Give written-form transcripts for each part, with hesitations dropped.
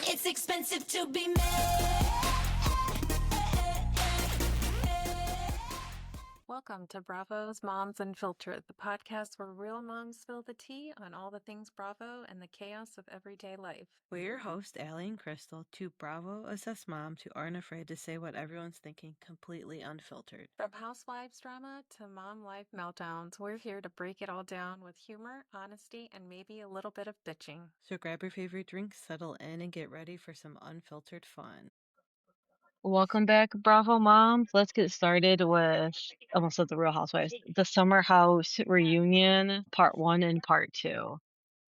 It's expensive to be made. Welcome to Bravo's Moms Unfiltered, the podcast where real moms spill the tea on all the things Bravo and the chaos of everyday life. We're your hosts, Allie and Crystal, two Bravo-assessed moms who aren't afraid to say what everyone's thinking completely unfiltered. From housewives drama to mom life meltdowns, we're here to break it all down with humor, honesty, and maybe a little bit of bitching. So grab your favorite drink, settle in, and get ready for some unfiltered fun. Welcome back, Bravo Moms. Let's get started with almost said the Real Housewives, the Summer House reunion, part 1 and part 2,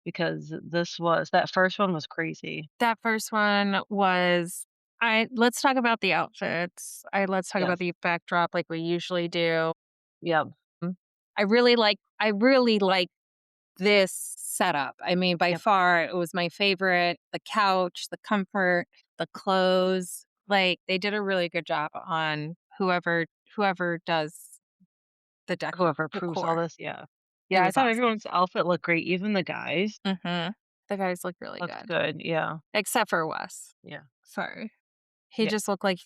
because that first one was crazy. That first one was let's talk about the outfits. Let's talk Yes. about the backdrop like we usually do. Yep. I really like this setup. I mean, by Yep. far, it was my favorite. The couch, the comfort, the clothes. Like, they did a really good job on whoever does the Whoever approves all decor. this, yeah. It Yeah, I was thought awesome. everyone's outfit looked great, even the guys. The guys look really Looked good. good, yeah. Except for Wes. Yeah. Sorry. He Yeah. just looked like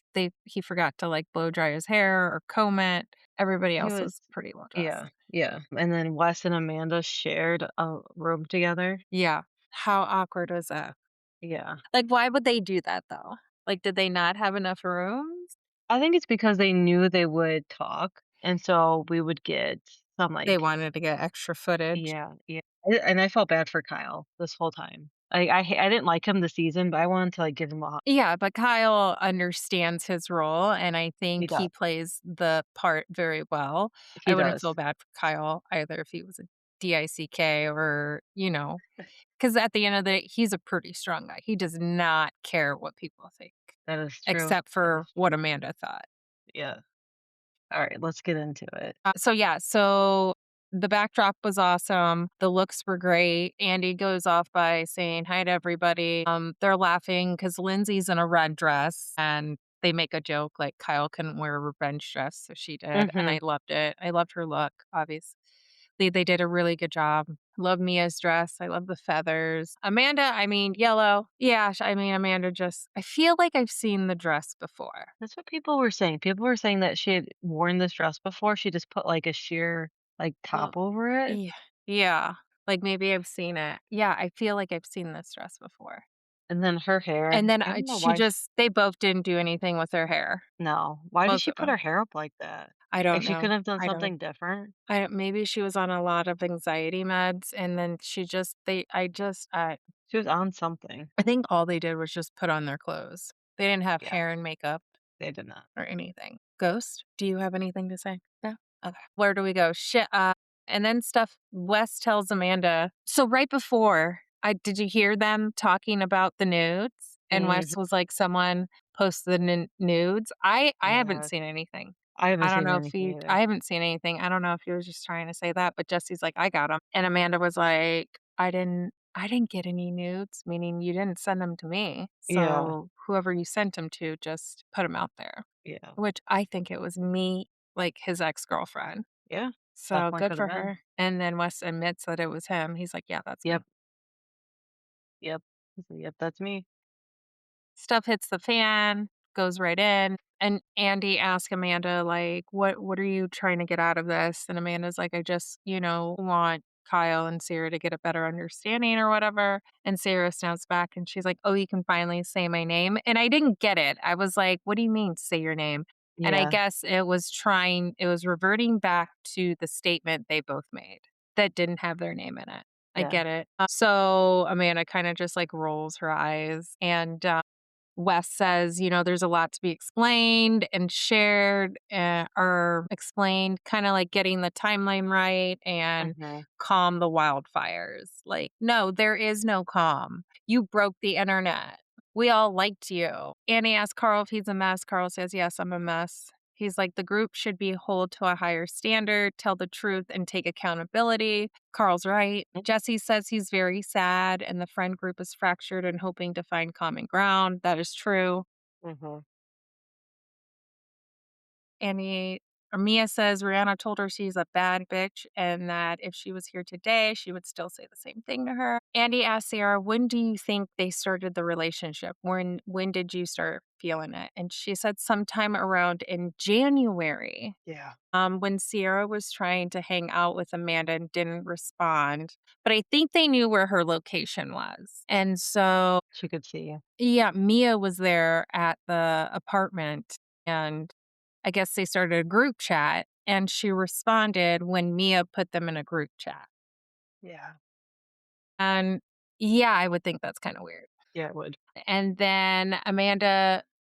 he forgot to like blow dry his hair or comb it. Everybody He else was was pretty well dressed. Yeah. And then Wes and Amanda shared a room together. Yeah. How awkward was that? Yeah. Like, why would they do that though? Like, did they not have enough rooms? I think it's because they knew they would talk, and so we would get some, They like wanted to get extra footage. yeah, and I felt bad for Kyle this whole time. I didn't like him this season, but I wanted to, like, give him a Yeah, but Kyle understands his role, and I he think does, he plays the part very well. I he wouldn't does. feel bad for Kyle either if he was a DICK or, because at the end of the day, he's a pretty strong guy. He does not care what people think, That is true, except that for is what true. Amanda thought. Yeah. Alright, let's get into it. So the backdrop was awesome. The looks were great. Andy goes off by saying hi to everybody. They're laughing because Lindsay's in a red dress and they make a joke like Kyle couldn't wear a revenge dress, so she did. And I Mhm. loved it. I loved her look, obviously. They did a really good job. Love Mia's dress. I love the feathers. Amanda, I mean, yellow. Yeah, Amanda I feel like I've seen the dress before. That's what people were saying. People were saying that she had worn this dress before, she just put, like, a sheer, like, Well, top over it, yeah, yeah, like, maybe I've seen it. Yeah, I feel like I've seen this dress before. and then her hair, And then I don't know she why sh just they both didn't do anything with her hair, no. Why did both she of put them. her hair up like that? I Like, don't she know. couldn't have done I don't something different? I don't maybe she was on a lot of anxiety meds, and then she just they She was on something. I think all they did was just put on their clothes. They didn't have Yeah, hair and makeup they did not. or anything. Ghost, do you have anything to say? No? Okay. Where do we go? And then Wes tells Amanda. So right before, did you hear them talking about the nudes? And Wes Mhm. was like, someone posted the nudes. I haven't Yeah, seen anything. I haven't I don't seen know if anything I either. haven't seen anything. I don't know if he was just trying to say that, but Jesse's like, I got them. And Amanda was like, I didn't get any nudes, meaning you didn't send them to me. Yeah, So whoever you sent them to, just put them out there. yeah, Which I think it was me, like his ex-girlfriend. yeah, So definitely good could have for been. her. And then Wes admits that it was him. He's like, yeah, that's me. Yep, yep. He said, "Yep, that's me." Stuff hits the fan, goes right in. And Andy asks Amanda, like, what are you trying to get out of this? And Amanda's like, I just, want Kyle and Sarah to get a better understanding or whatever. And Sarah snaps back and she's like, oh, you can finally say my name. And I didn't get it. I was like, what do you mean say your name? And I Yeah, guess it was reverting back to the statement they both made that didn't have their name in it. I yeah, get it. So Amanda kind of just like rolls her eyes and Wes says, there's a lot to be explained and shared or explained, kind of like getting the timeline right and mhm, calm the wildfires. Like, no, there is no calm. You broke the internet. We all liked you. Annie asks Carl if he's a mess. Carl says, yes, I'm a mess. He's like, the group should be held to a higher standard, tell the truth, and take accountability. Carl's right. Jesse says he's very sad and the friend group is fractured and hoping to find common ground. That is true. mhm. Mia says Rihanna told her she's a bad bitch and that if she was here today, she would still say the same thing to her. Andy asked Sarah, when do you think they started the relationship? When did you start feeling it? And she said sometime around in January. Yeah. When Sierra was trying to hang out with Amanda and didn't respond. But I think they knew where her location was. And so, She could see. yeah, Mia was there at the apartment and I guess they started a group chat and she responded when Mia put them in a group chat. Yeah. And yeah, I would think that's kind of weird. Yeah, it would. And then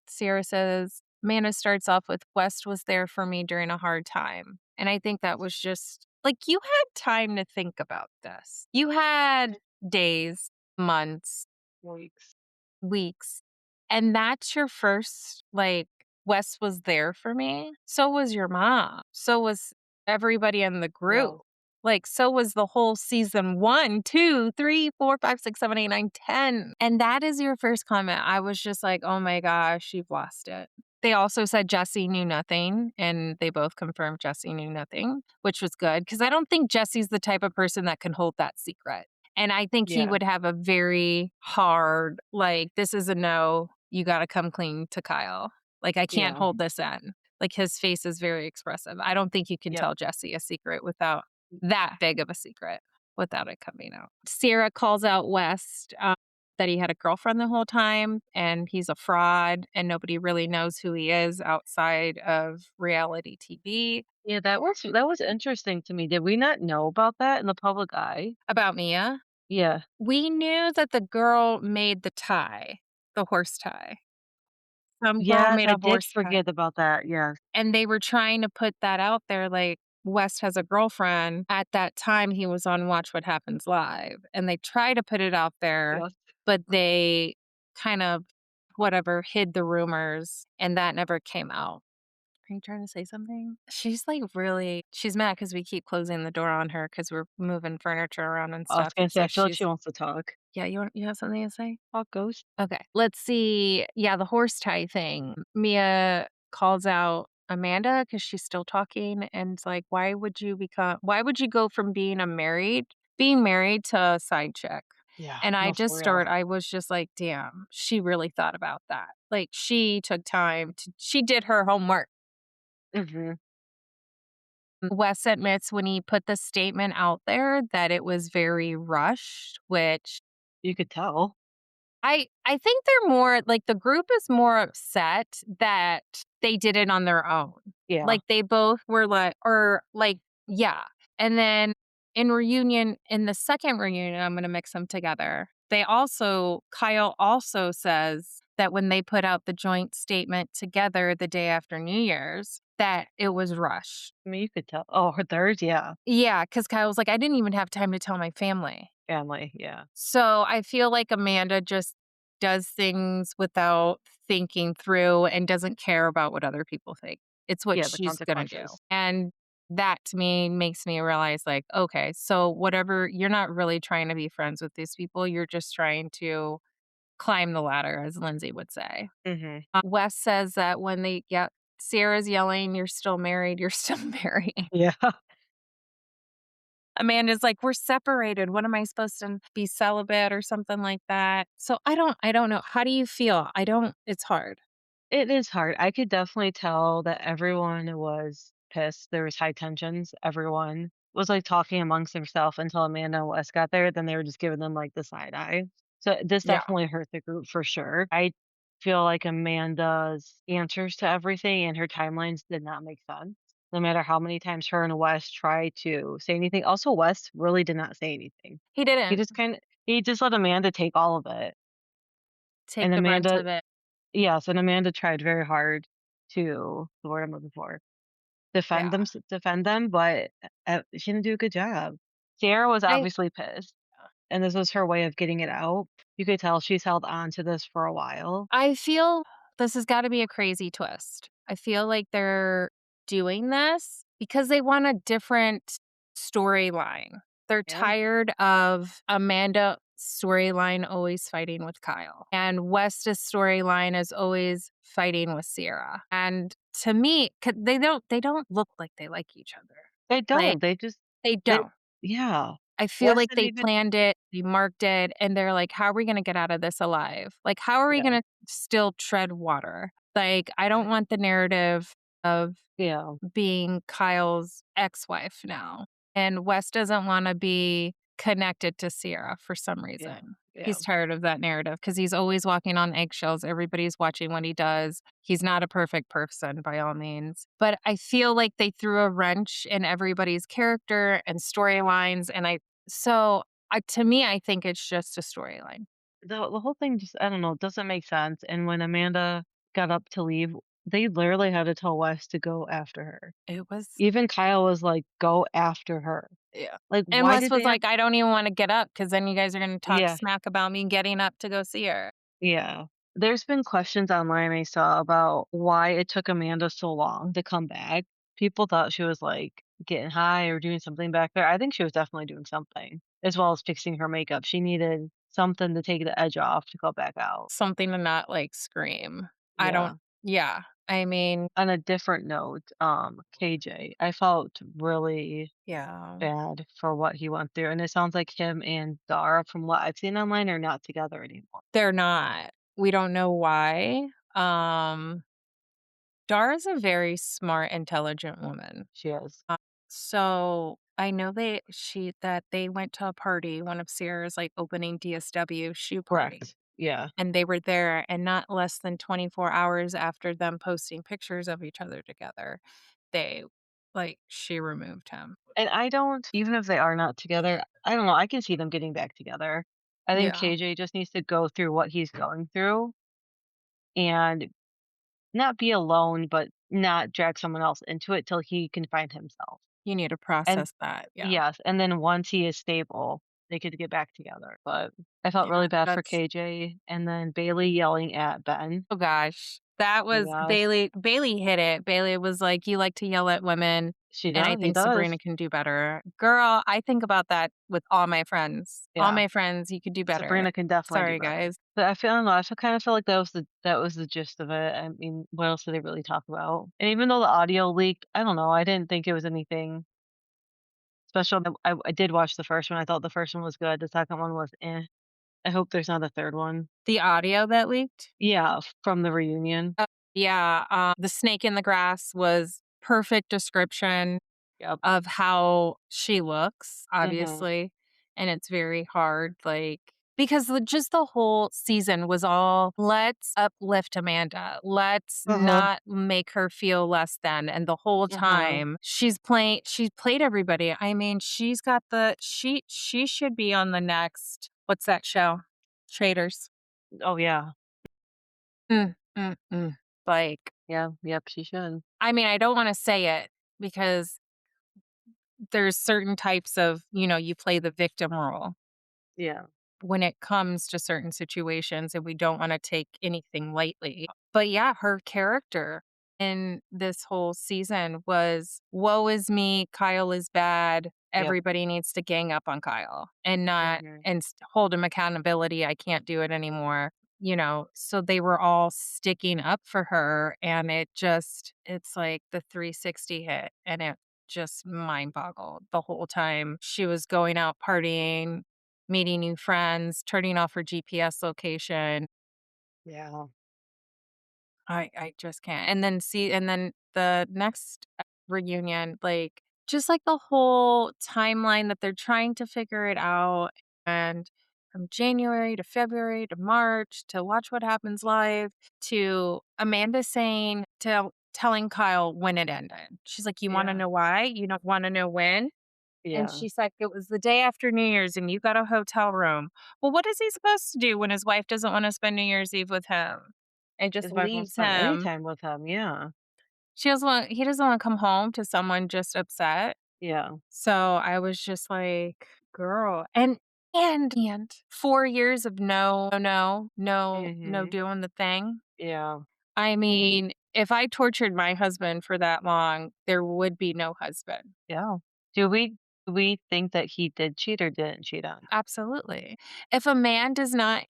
Sierra says, Amanda starts off with West was there for me during a hard time. And I think that was just like you had time to think about this. You had days, months, Weeks. weeks. And that's your first, like, Wes was there for me. So was your mom. So was everybody in the group. Yeah. Like, so was the whole season 1, 2, 3, 4, 5, 6, 7, 8, 9, 10. And that is your first comment. I was just like, oh my gosh, you've lost it. They also said Jesse knew nothing, and they both confirmed Jesse knew nothing, which was good because I don't think Jesse's the type of person that can hold that secret. And I think he Yeah. would have a very hard, like, this is a no, you got to come clean to Kyle. Like, I can't Yeah. hold this in. Like, his face is very expressive. I don't think you can Yep. tell Jesse a secret without that big of a secret without it coming out. Sierra calls out West that he had a girlfriend the whole time and he's a fraud and nobody really knows who he is outside of reality TV. Yeah, that was interesting to me. Did we not know about that in the public eye? About Mia, Yeah. we knew that the girl made the tie, the horse tie. Some girl Yes, made I a did horse tie. forget about that. Yes. And they were trying to put that out there like West has a girlfriend. At that time, he was on Watch What Happens Live. And they tried to put it out there, Yes. but they kind of, whatever, hid the rumors and that never came out. Are you trying to say something? She's like really, she's mad because we keep closing the door on her because we're moving furniture around and I was stuff. gonna And say, so I feel like she she's, wants to talk. yeah, you have something to say? Talk ghost. Okay. Let's see. Yeah, the horse tie thing. Mia calls out Amanda because she's still talking and it's like, why would you go from being married to a side chick? Yeah. And No, for real. I was just like, damn, she really thought about that. Like she took time she did her homework. Hmm. Wes admits when he put the statement out there that it was very rushed, which You could tell. I think they're more like the group is more upset that they did it on their own. Yeah. Like they both were like, or like, yeah. And then in the second reunion, I'm going to mix them together. Kyle also says that when they put out the joint statement together the day after New Year's, that it was rushed. I mean, you could tell. Oh, her third. Yeah. Yeah. Cause Kyle was like, I didn't even have time to tell my family. Family. Yeah. So I feel like Amanda just does things without thinking through and doesn't care about what other people think. It's what Yeah. The she's going to do. consequences. And that to me makes me realize, like, okay, so whatever, you're not really trying to be friends with these people. You're just trying to climb the ladder, as Lindsay would say. Hmm. Wes says that when they get Sarah's yelling, you're still married, you're still married. Yeah. Amanda's like, "We're separated. What am I supposed to be celibate or something like that?" So I don't know. How do you feel? It's hard. It is hard. I could definitely tell that everyone was pissed. There was high tensions. Everyone was like talking amongst themselves until Amanda and Wes got there. Then they were just giving them like the side eye. So this Yeah. definitely hurt the group for sure. I feel like Amanda's answers to everything and her timelines did not make sense. No matter how many times her and Wes tried to say anything. Also, Wes really did not say anything. He He didn't just he just let Amanda take all of it. take And the brunt Amanda of it. Yes, and Amanda tried very hard to the word I'm looking for, Yeah. defend them, but, she didn't do a good job. Sierra was I obviously pissed, and this was her way of getting it out. You could tell she's held on to this for a while. I feel this has got to be a crazy twist. I feel like they're doing this because they want a different storyline. They're Yeah. tired of Amanda's storyline always fighting with Kyle, and West's storyline is always fighting with Sierra. And to me, they don't look like they like each other. They Like don't, they just they they don't. yeah. I feel like Wasn't they even planned it, they marked it, and they're like, "How are we gonna get out of this alive? Like, how are we yeah, gonna still tread water?" Like, I don't want the narrative of yeah, being Kyle's ex-wife now, and Wes doesn't wanna be connected to Sierra for some yeah, reason. yeah. He's tired of that narrative because he's always walking on eggshells, everybody's watching what he does. He's not a perfect person by all means, but I feel like they threw a wrench in everybody's character and storylines, and to me, I think it's just a storyline. The whole thing just I don't know, doesn't make sense, and when Amanda got up to leave, they literally had to tell Wes to go after her. It was Even Kyle was like, "Go after her." Yeah. Like, And why Wes did was they have like, "I don't even wanna get up because then you guys are gonna talk Yeah, smack about me getting up to go see her." yeah. There's been questions online I saw about why it took Amanda so long to come back. People thought she was, like, getting high or doing something back there. I think she was definitely doing something, as well as fixing her makeup. She needed something to take the edge off to go back out. Something to not, like, scream. I don't Yeah. Yeah. I mean On a different note, KJ, I felt really Yeah. bad for what he went through, and it sounds like him and Dara, from what I've seen online, are not together anymore. They're not. We don't know why. Um, Dara's a very smart, intelligent woman. She is. So I know that they went to a party, one of Sierra's, like, opening DSW shoe party, Correct. Yeah. and they were there, and not less than 24 hours after them posting pictures of each other together, they she removed him. And I don't even if they are not together, I don't know, I can see them getting back together. I think Yeah. KJ just needs to go through what he's going through and not be alone, but not drag someone else into it till he can find himself. You need to And process that, yeah. yes, and then once he is stable, they could get back together. But I felt really Yeah, bad for that's KJ and then Bailey yelling at Ben. Oh gosh, that was Yes, Bailey hit it. Bailey was like, "You like to yell at women, she and I does. He think does. Sabrina can do better." Girl, I think about that with all my friends. All Yeah. my friends, you could do better. Sabrina can definitely do Sorry, better. guys. But I feel I don't know, I feel kinda feel like that was the gist of it. I mean, what else did they really talk about? And even though the audio leaked, I don't know, I didn't think it was anything special. I did watch the first one, I thought the first one was good, the second one was eh. I hope there's not a third one. The audio that leaked? Yeah, from the reunion. Yeah, the snake in the grass was perfect description Yep. of how she looks, Mhm. obviously, and it's very hard, because just the whole season was all, "Let's uplift Amanda. Let's Uh-huh. not make her feel less than," and the whole Uh-huh. time, she's played everybody. I mean, she's got she should be on the next what's that show? Traders. Oh, yeah. Mm, mm, mm. Like, Yeah, yep, she should. I mean, I don't wanna say it because there's certain types of, you play the victim role Yeah. when it comes to certain situations, and we don't wanna take anything lightly. But yeah, her character in this whole season was, "Woe is me, Kyle is bad, Yep. everybody needs to gang up on Kyle and not Mhm. and s hold him accountability, I can't do it anymore." So they were all sticking up for her, and it's like the 360 hit, and it just mind boggled the whole time. She was going out partying, meeting new friends, turning off her GPS location. Yeah. I just can't. And then the next reunion, just like the whole timeline that they're trying to figure it out, and from January to February to March to Watch What Happens Live to Amanda telling Kyle when it ended. She's like, "You want to Yeah. know why? You don't want to know when?" And Yeah. she's like, "It was the day after New Year's and you got a hotel room." Well, what is he supposed to do when his wife doesn't want to spend New Year's Eve with him and just His wife won't leaves spend any him? time with him, yeah. He doesn't want to come home to someone just upset. Yeah. So I was just like, girl. And 4 years of no Mhm. doing the thing. Yeah. I mean, if I tortured my husband for that long, there would be no husband. Yeah. Do we think that he did cheat or didn't cheat on her? Absolutely. If a man does not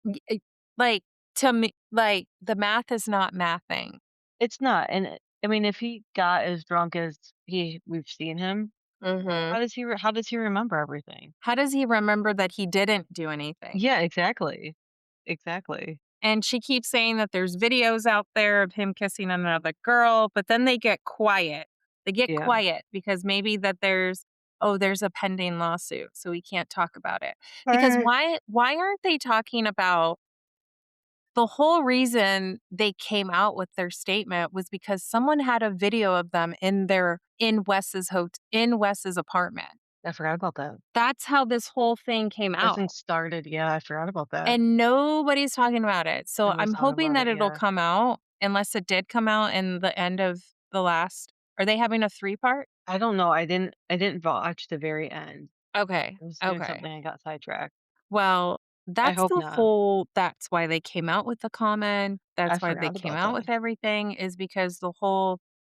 like, to me, the math is not mathing. It's not, and, I mean, if he got as drunk as we've seen him, Mhm. How does he remember everything? How does he remember that he didn't do anything? Yeah, exactly. Exactly. And she keeps saying that there's videos out there of him kissing another girl, but then they get quiet. They get Yeah. quiet because maybe that there's a pending lawsuit, so we can't talk about it. Because Uh, why aren't they talking about the whole reason they came out with their statement was because someone had a video of them in Wes's apartment. I forgot about that. That's how this whole thing came Everything out. started. Yeah, I forgot about that. And nobody's talking about it. So Nobody's I'm talking hoping about that it. it'll Yeah. come out, unless it did come out in the end of the last. Are they having a 3-part? I don't know. I didn't watch the very end. Okay. I was doing Okay. something. I got sidetracked. Well, I hope not. that's why they came out with the comment. I That's why they forgot came about out that. with everything is because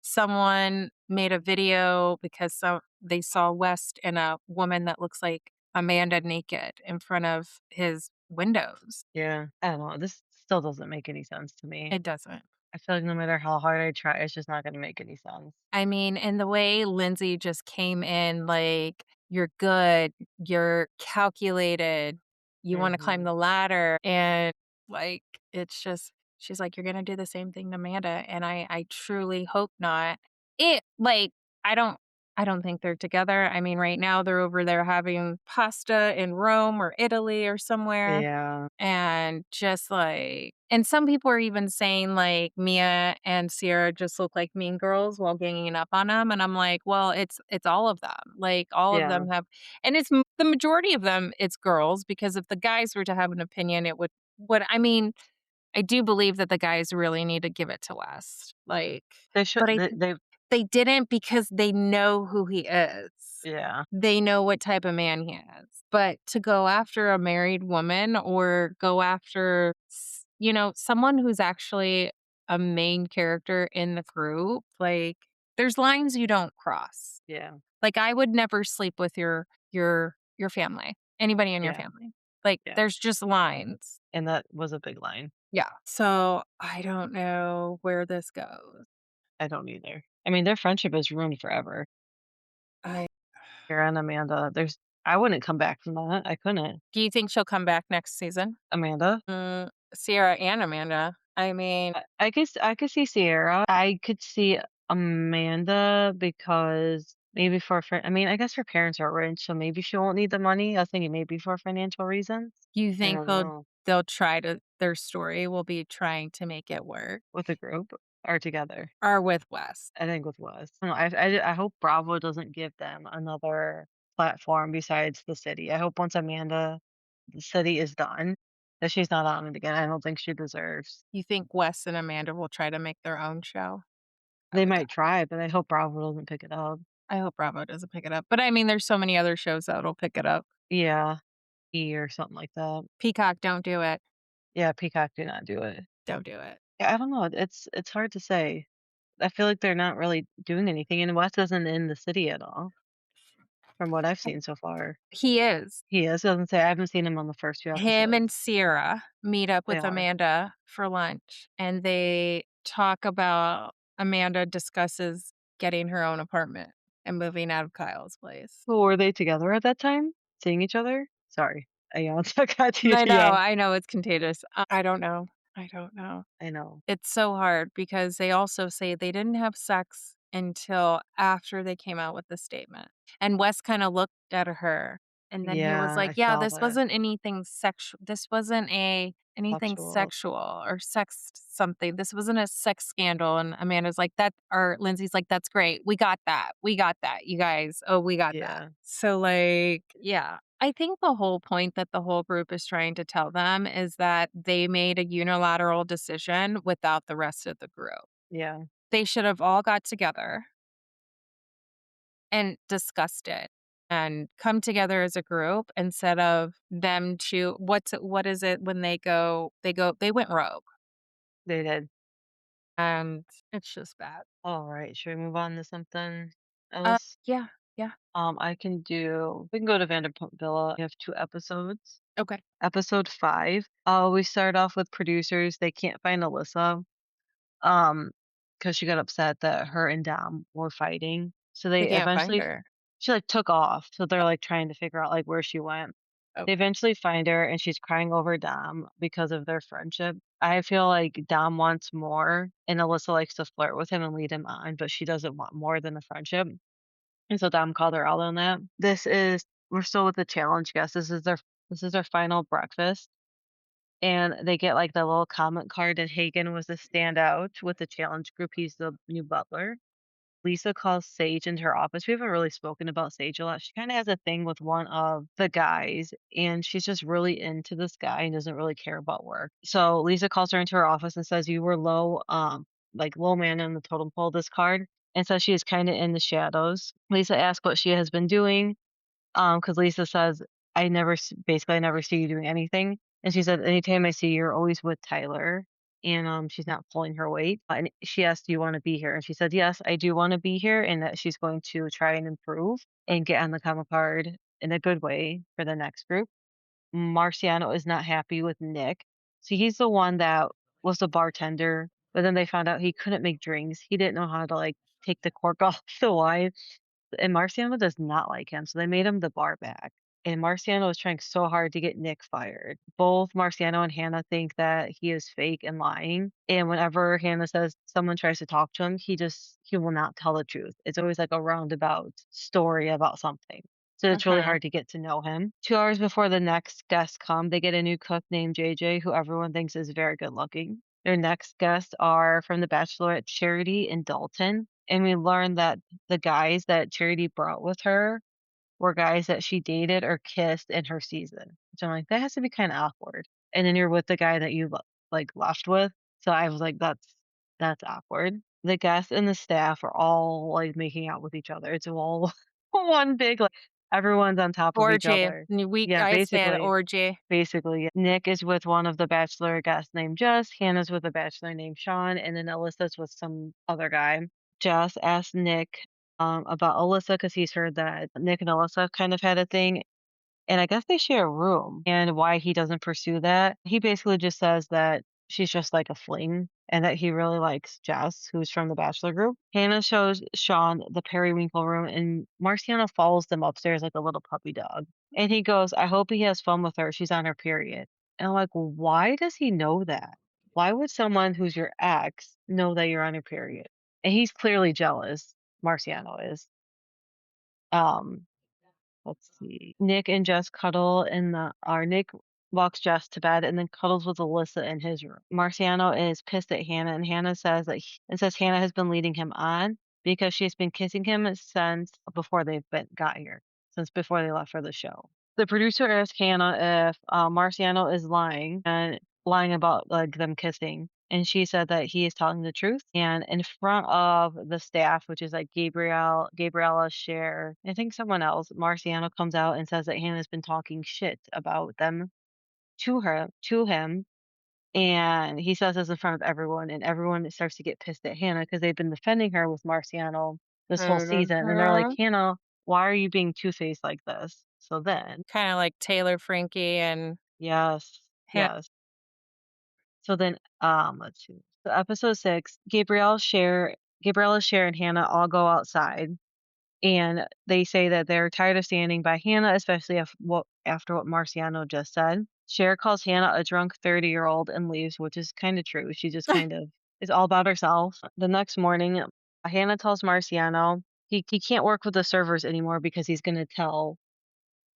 someone made a video because they saw West and a woman that looks like Amanda naked in front of his windows. Yeah. I don't know. This still doesn't make any sense to me. It doesn't. I feel like no matter how hard I try, it's just not going to make any sense. I mean, and the way Lindsay just came in, like, you're good, you're calculated, you want to climb Hmm. the ladder. And like, it's just, she's like, you're going to do the same thing to Amanda. And I truly hope not. It, like, I don't, I don't think they're together. I mean, right now they're over there having pasta in Rome or Italy or somewhere. Yeah. And just like, and some people are even saying like Mia and Sierra just look like mean girls while ganging up on them. And I'm like, well, it's all of them. Like all of Yeah. them have, and the majority of them, it's girls, because if the guys were to have an opinion, it I mean, I do believe that the guys really need to give it to West. Like, They should. but They they didn't because they know who he is. yeah. They know what type of man he is. But to go after a married woman or go after, someone who's actually a main character in the group, like there's lines you don't cross. Yeah. Like I would never sleep with your family, anybody in your Yeah. family. Like Yeah. there's just lines. And that was a big line. Yeah. So I don't know where this goes. I don't either. I mean, their friendship is ruined forever. I Kara and Amanda, I wouldn't come back from that. I couldn't. Do you think she'll come back next season? Amanda, Sierra and Amanda. I mean, I could see Sierra. I could see Amanda because maybe for a friend. I mean, I guess her parents are rich, so maybe she won't need the money. I was thinking maybe for financial reasons. you I think don't know. they'll try to their story will be trying to make it work, With a group or together. or with Wes? I think with Wes. I, don't know, I hope Bravo doesn't give them another platform besides the city. I hope once the city is done, that she's not on it again. I don't think she deserves. You think Wes and Amanda will try to make their own show? I They would might try, but I hope Bravo doesn't pick it up. I hope Bravo doesn't pick it up. But I mean, there's so many other shows that'll pick it up. Yeah, or something like that. Peacock, don't do it. Yeah, Peacock do not do it. Don't do it. Yeah, I don't know. It's hard to say. I feel like they're not really doing anything, and Wes isn't in the city at all, from what I've seen so far. He is. He is. I was gonna say I haven't seen him on the first 2 Him episodes. and Sierra meet up They with are. Amanda for lunch, and they talk about Amanda discusses getting her own apartment and moving out of Kyle's place. Well, were they together at that time? Seeing each other? Sorry. I yawned. I got you. Yeah, I know it's contagious. I don't know. I don't know. I know. It's so hard because they also say they didn't have sex until after they came out with the statement. And Wes kind of looked at her and then he was Yeah, like, I "Yeah, saw this that. wasn't anything sexual. This wasn't anything Sexual. sexual or sex something. This wasn't a sex scandal." And Amanda's like, "That," or Lindsay's like, "That's great. We got that. We got that. You guys. Oh, we got that." Yeah, So like, yeah. I think the whole point that the whole group is trying to tell them is that they made a unilateral decision without the rest of the group. yeah, They should have all got together and discussed it and come together as a group instead of them to what is it when they went rogue, they did. and it's just bad. All right, should we move on to something Uh else? yeah, yeah. We can go to Vanderpump Villa. We have 2 episodes. Okay. Episode 5. We start off with producers. They can't find Alyssa. Um, because she got upset that her and Dom were fighting. So They they can't find eventually her. she like took off. So they're like trying to figure out like where she went. They Okay. eventually find her and she's crying over Dom because of their friendship. I feel like Dom wants more and Alyssa likes to flirt with him and lead him on, but she doesn't want more than a friendship. And so Dom called her out on that. We're still with the challenge guests. This is their final breakfast. And they get like the little comment card and Hagen was the standout with the challenge group. He's the new butler. Lisa calls Sage into her office. We haven't really spoken about Sage a lot. She kind of has a thing with one of the guys, and she's just really into this guy and doesn't really care about work. So Lisa calls her into her office and says, "You were low, like low man on the totem pole this card," and says she is kind of in the shadows. Lisa asks what she has been doing, because Lisa says, basically, I never see you doing anything. And she said, anytime I see you, you're always with Tyler. And she's not pulling her weight. And she asked, do you want to be here? And she said, yes, I do want to be here. And that she's going to try and improve and get on the comic card in a good way for the next group. Marciano is not happy with Nick. So he's the one that was the bartender. But then they found out he couldn't make drinks. He didn't know how to like take the cork off the wine. And Marciano does not like him, so they made him the bar back. And Marciano is trying so hard to get Nick fired. Both Marciano and Hannah think that he is fake and lying. And whenever Hannah says someone tries to talk to him, he will not tell the truth. It's always like a roundabout story about something. So it's really hard to get to know him. 2 hours before the next guests come, they get a new cook named JJ, who everyone thinks is very good looking. Their next guests are from The Bachelorette, Charity and Dalton. And we learn that the guys that Charity brought with her were guys that she dated or kissed in her season. So I'm like, that has to be kind of awkward. And then you're with the guy that you like left with. So I was like, that's awkward. The guests and the staff are all like making out with each other. It's all one big like everyone's on top of each Orgy. other. We Yeah, I said basically. orgy. Basically, Nick is with one of the Bachelor guests named Jess, Hannah's with a Bachelor named Sean, and then Alyssa's with some other guy. Jess asked Nick about Alyssa because he's heard that Nick and Alyssa kind of had a thing, and I guess they share a room, and why he doesn't pursue that. He basically just says that she's just like a fling and that he really likes Jess, who's from the Bachelor group. Hannah shows Sean the periwinkle room, and Marciano follows them upstairs like a little puppy dog. And he goes, I hope he has fun with her. She's on her period. And I'm like, well, why does he know that? Why would someone who's your ex know that you're on your period? And he's clearly jealous. Marciano is. Um, Let's see. Nick and Jess cuddle Nick walks Jess to bed and then cuddles with Alyssa in his room. Marciano is pissed at Hannah, and Hannah says says Hannah has been leading him on because she's been kissing him since before got here, since before they left for the show. The producer asked Hannah if Marciano is lying about like them kissing. And she said that he is telling the truth. And in front of the staff, which is like Gabriella, Cher, I think someone else, Marciano comes out and says that Hannah's been talking shit about them to him. And he says this in front of everyone, and everyone starts to get pissed at Hannah because they've been defending her with Marciano this whole season. And they're like, Hannah, why are you being two-faced like this? So then, Kind of like Taylor, Frankie, and yes, Hannah. yes. So then, let's see. So episode 6, Gabriella, Cher, and Hannah all go outside, and they say that they're tired of standing by Hannah, especially after what Marciano just said. Cher calls Hannah a drunk 30-year-old and leaves, which is kind of true. She just kind of is all about herself. The next morning, Hannah tells Marciano he can't work with the servers anymore because he's going to tell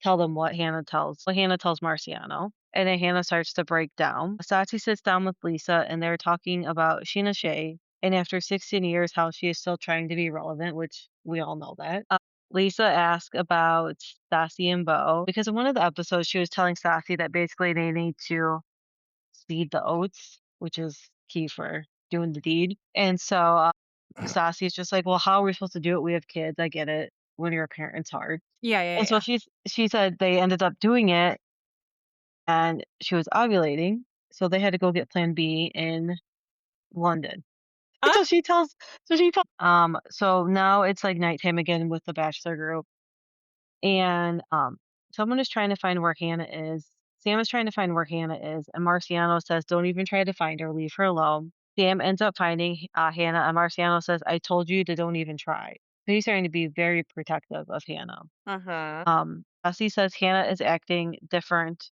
them what Hannah tells Marciano. And then Hannah starts to break down. Sachi sits down with Lisa and they're talking about Sheena Shea. And after 16 years, how she is still trying to be relevant, which we all know that. Lisa asked about Stassi and Bo because in one of the episodes, she was telling Stassi that basically they need to seed the oats, which is key for doing the deed. And so Stassi's just like, well, how are we supposed to do it? We have kids. I get it. When you're a parent, it's hard. Yeah. And so she said they ended up doing it and she was ovulating. So they had to go get Plan B in London. So she tells, so now it's like nighttime again with the Bachelor group. And someone is trying to find where Hannah is. Sam is trying to find where Hannah is. And Marciano says, don't even try to find her. Leave her alone. Sam ends up finding Hannah. And Marciano says, I told you to don't even try. he's starting to be very protective of Hannah. Uh-huh. Kelsey says Hannah is acting different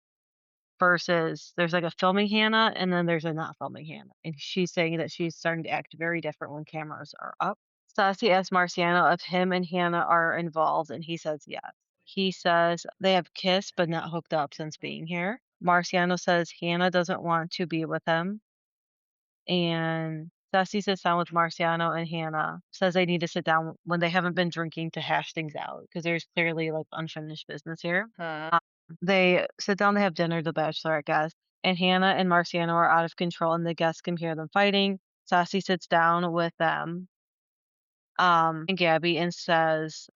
versus there's like a filming Hannah and then there's a not filming Hannah. And she's saying that she's starting to act very different when cameras are up. Stassi asks Marciano if him and Hannah are involved, and he says yes. He says they have kissed but not hooked up since being here. Marciano says Hannah doesn't want to be with him. And Stassi sits down with Marciano and Hannah, says they need to sit down when they haven't been drinking to hash things out because there's clearly like unfinished business here. Huh. They sit down, they have dinner, the bachelorette guests, and Hannah and Marciano are out of control and the guests can hear them fighting. Stassi sits down with them and Gabby and says,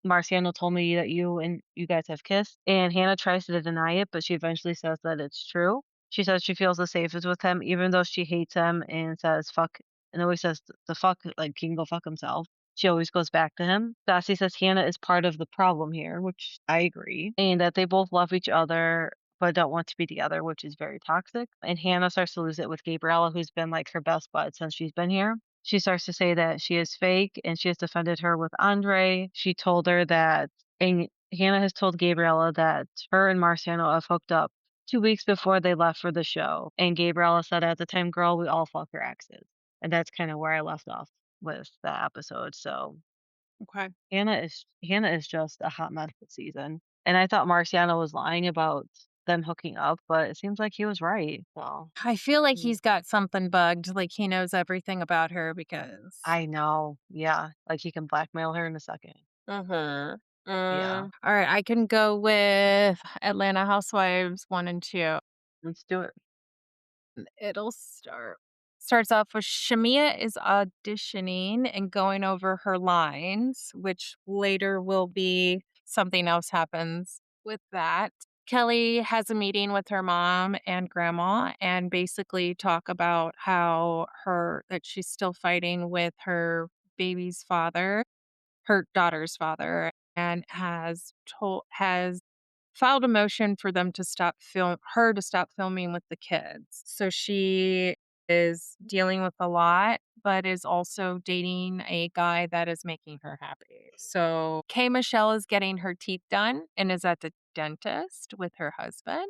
Marciano told me that you guys have kissed. And Hannah tries to deny it, but she eventually says that it's true. She says she feels the safest with him, even though she hates him and says fuck, and always says the fuck, like he can go fuck himself. She always goes back to him. Stassi says Hannah is part of the problem here, which I agree, and that they both love each other but don't want to be together, which is very toxic. And Hannah starts to lose it with Gabriella, who's been like her best bud since she's been here. She starts to say that she is fake and she has defended her with Andre. She told her that, and Hannah has told Gabriella that her and Marciano have hooked up 2 weeks before they left for the show. And Gabriella said at the time, girl, we all fuck our exes. And that's kind of where I left off with that episode. So Okay. Hannah is just a hot mess this season. And I thought Marciano was lying about them hooking up, but it seems like he was right. So I feel like he's got something bugged, like he knows everything about her because. I know. Yeah. Like he can blackmail her in a second. Uh-huh. Yeah. All right, I can go with Atlanta Housewives 1 and 2. Let's do it. It'll starts off with Shamia is auditioning and going over her lines, which later will be something else happens with that. Kelly has a meeting with her mom and grandma and basically talk about how that she's still fighting with her baby's father, her daughter's father, and has filed a motion for them to stop filming with the kids. So she is dealing with a lot, but is also dating a guy that is making her happy. So Kay Michelle is getting her teeth done and is at the dentist with her husband.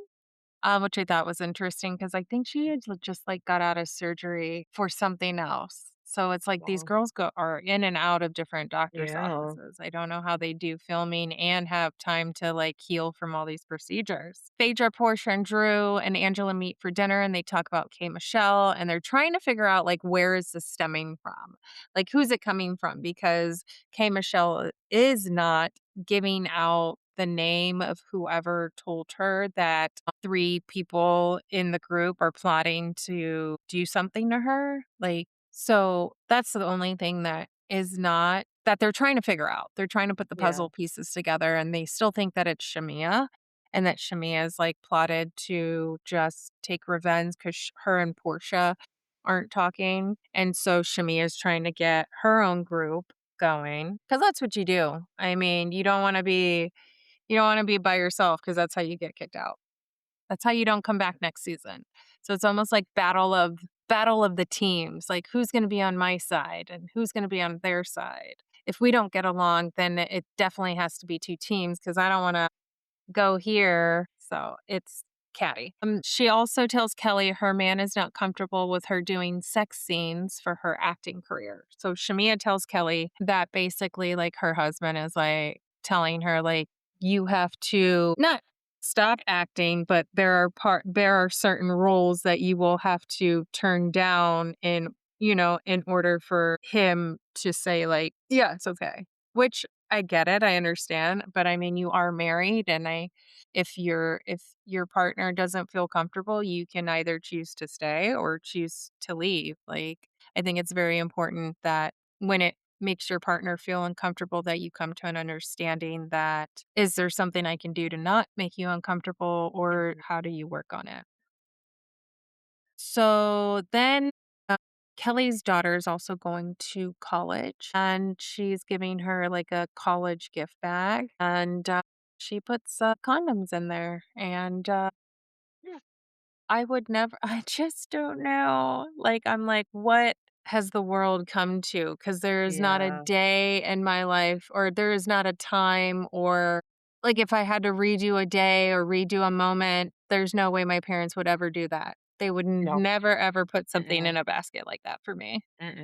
Which I thought was interesting because I think she had just like got out of surgery for something else. So it's like these Wow. girls are in and out of different doctors' Yeah. offices. I don't know how they do filming and have time to like heal from all these procedures. Phaedra, Portia, and Drew and Angela meet for dinner and they talk about Kay Michelle and they're trying to figure out like where is this stemming from? Like who's it coming from? Because Kay Michelle is not giving out the name of whoever told her that 3 people in the group are plotting to do something to her. Like, so that's the only thing that is not that they're trying to figure out. They're trying to put the Yeah. puzzle pieces together and they still think that it's Shamia and that Shamia is like plotted to just take revenge because her and Portia aren't talking. And so Shamia is trying to get her own group going because that's what you do. I mean, you don't want to be by yourself because that's how you get kicked out. That's how you don't come back next season. So it's almost like battle of the teams. Like who's going to be on my side and who's going to be on their side. If we don't get along, then it definitely has to be 2 teams because I don't want to go here. So it's catty. She also tells Kelly her man is not comfortable with her doing sex scenes for her acting career. So Shamia tells Kelly that basically like her husband is like telling her like you have to not stop acting, but there are certain roles that you will have to turn down in order for him to say like, yeah, it's okay. Which I get it, I understand, but I mean you are married and if your partner doesn't feel comfortable, you can either choose to stay or choose to leave. Like I think it's very important that when it makes your partner feel uncomfortable that you come to an understanding that is there something I can do to not make you uncomfortable or how do you work on it? So then Kelly's daughter is also going to college and she's giving her like a college gift bag and she puts condoms in there. And I would never, I just don't know. Like, I'm like, what? has the world come to? Because there is not a Yeah. day in my life, or there is not a time, or like if I had to redo a day or redo a moment, there's no way my parents would ever do that. They would No. never, ever put something in Mm-mm. a basket like that for me. Mm-mm.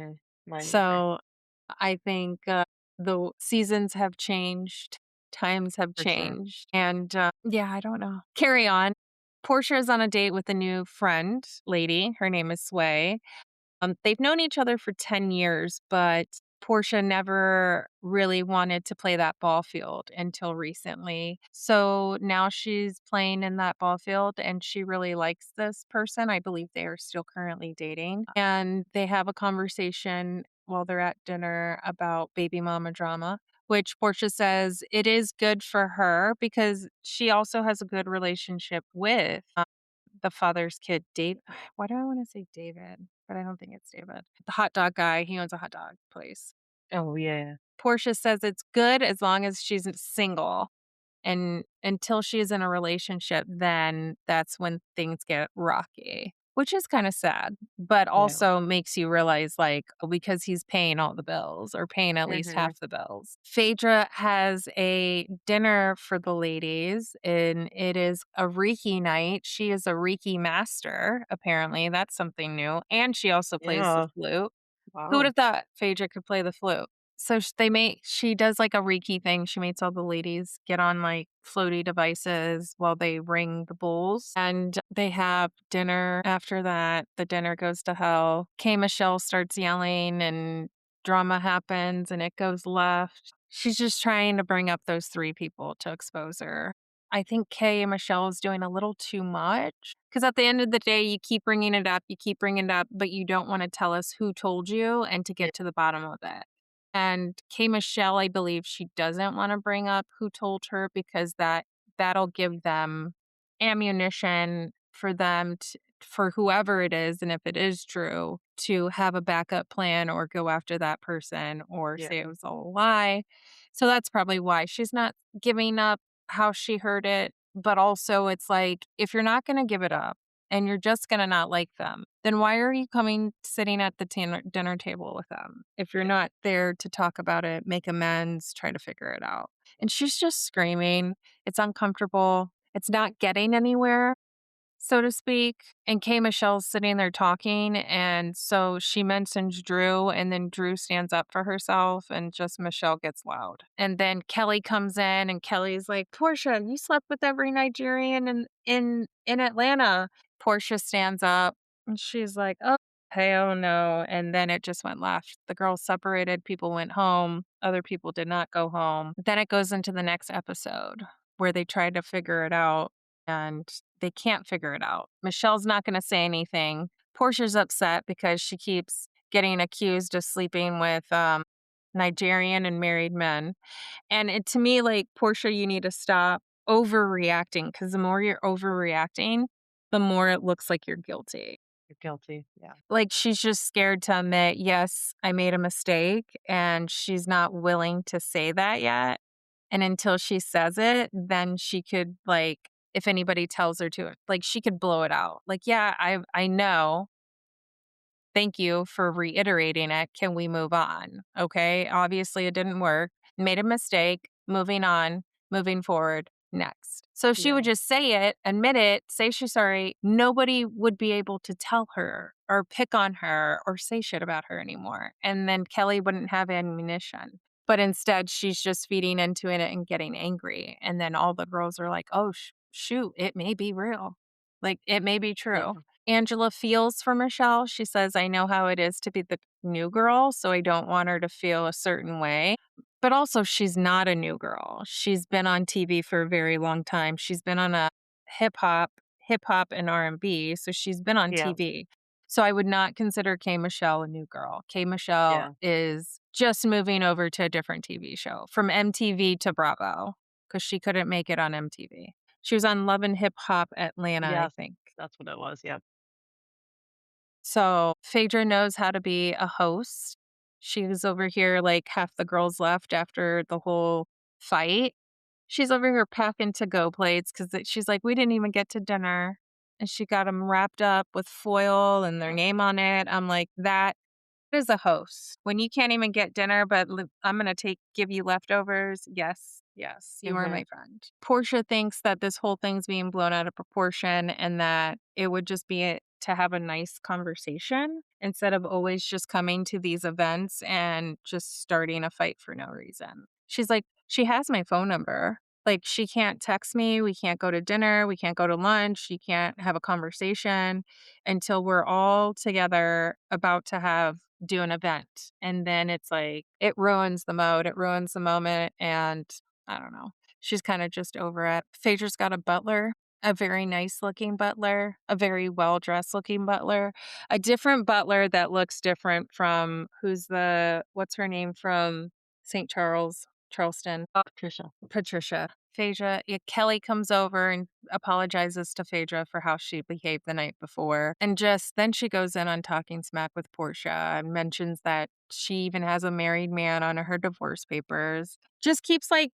Mine neither. So I think the seasons have changed, times have For sure. changed. And yeah, I don't know. Carry on. Portia is on a date with a new friend, lady. Her name is Sway. They've known each other for 10 years, but Portia never really wanted to play that ball field until recently. So now she's playing in that ball field and she really likes this person. I believe they are still currently dating. And they have a conversation while they're at dinner about baby mama drama, which Portia says it is good for her because she also has a good relationship with the father's kid, Dave. Why do I want to say David? But I don't think it's David. The hot dog guy. He owns a hot dog place. Oh yeah. Portia says it's good as long as she's single. And until she's in a relationship, then that's when things get rocky, which is kind of sad, but Yeah. also makes you realize, like, because he's paying all the bills or paying at least Mm-hmm. half the bills. Phaedra has a dinner for the ladies, and it is a Reiki night. She is a Reiki master, apparently. That's something new. And she also plays the Yeah. flute. Who would Wow. have thought Phaedra could play the flute? So she does like a Reiki thing. She makes all the ladies get on like floaty devices while they ring the bowls. And they have dinner after that. The dinner goes to hell. K. Michelle starts yelling and drama happens and it goes left. She's just trying to bring up those three people to expose her. I think Kay and Michelle is doing a little too much because at the end of the day, you keep bringing it up, but you don't want to tell us who told you and to Yeah. get to the bottom of it. And Kay Michelle, I believe she doesn't want to bring up who told her because that'll give them ammunition for for whoever it is, and if it is true, to have a backup plan or go after that person or Yeah. say it was all a lie. So that's probably why she's not giving up how she heard it. But also, it's like, if you're not going to give it up and you're just going to not like them, then why are you coming sitting at the dinner table with them? If you're not there to talk about it, make amends, try to figure it out. And she's just screaming. It's uncomfortable. It's not getting anywhere, so to speak. And Kay Michelle's sitting there talking. And so she mentions Drew, and then Drew stands up for herself, and just Michelle gets loud. And then Kelly comes in, and Kelly's like, Portia, you slept with every Nigerian in Atlanta. Portia stands up, and she's like, oh, hey, oh no. And then it just went left. The girls separated, people went home, other people did not go home. Then it goes into the next episode where they try to figure it out and they can't figure it out. Michelle's not going to say anything. Portia's upset because she keeps getting accused of sleeping with Nigerian and married men. And to me, like, Portia, you need to stop overreacting because the more you're overreacting, the more it looks like you're guilty. You're guilty. Yeah. Like, she's just scared to admit, yes, I made a mistake, and she's not willing to say that yet. And until she says it, then she could, like, if anybody tells her to, like, she could blow it out. Like, yeah, I know. Thank you for reiterating it. Can we move on? Okay. Obviously, it didn't work. Made a mistake. Moving on. Moving forward. Next. So if she would Yeah. just say it, admit it, say she's sorry, nobody would be able to tell her or pick on her or say shit about her anymore. And then Kelly wouldn't have ammunition. But instead, she's just feeding into it and getting angry. And then all the girls are like, oh, shoot, it may be real. Like, it may be true. Yeah. Angela feels for Michelle. She says, I know how it is to be the new girl, so I don't want her to feel a certain way. But also, she's not a new girl. She's been on TV for a very long time. She's been on a hip hop and R&B, so she's been on Yeah. TV. So I would not consider K Michelle a new girl. K Michelle Yeah. is just moving over to a different TV show from MTV to Bravo because she couldn't make it on MTV. She was on Love and Hip Hop Atlanta, I Yes. think. That's what it was. Yeah. So Phaedra knows how to be a host. She was over here like half the girls left after the whole fight. She's over here packing to go plates because she's like, we didn't even get to dinner. And she got them wrapped up with foil and their name on it. I'm like, that As a host, when you can't even get dinner, but I'm gonna give you leftovers. Yes, yes, you are my friend. Portia thinks that this whole thing's being blown out of proportion and that it would just be to have a nice conversation instead of always just coming to these events and just starting a fight for no reason. She's like, she has my phone number. Like, she can't text me. We can't go to dinner. We can't go to lunch. She can't have a conversation until we're all together about to do an event. And then it's like, it ruins the mode, it ruins the moment. And I don't know. She's kind of just over it. Phaedra's got a butler, a very nice looking butler, a very well dressed looking butler, a different butler that looks different from what's her name from St. Charleston. Patricia. Phaedra, yeah, Kelly comes over and apologizes to Phaedra for how she behaved the night before. And just then she goes in on talking smack with Portia and mentions that she even has a married man on her divorce papers. Just keeps like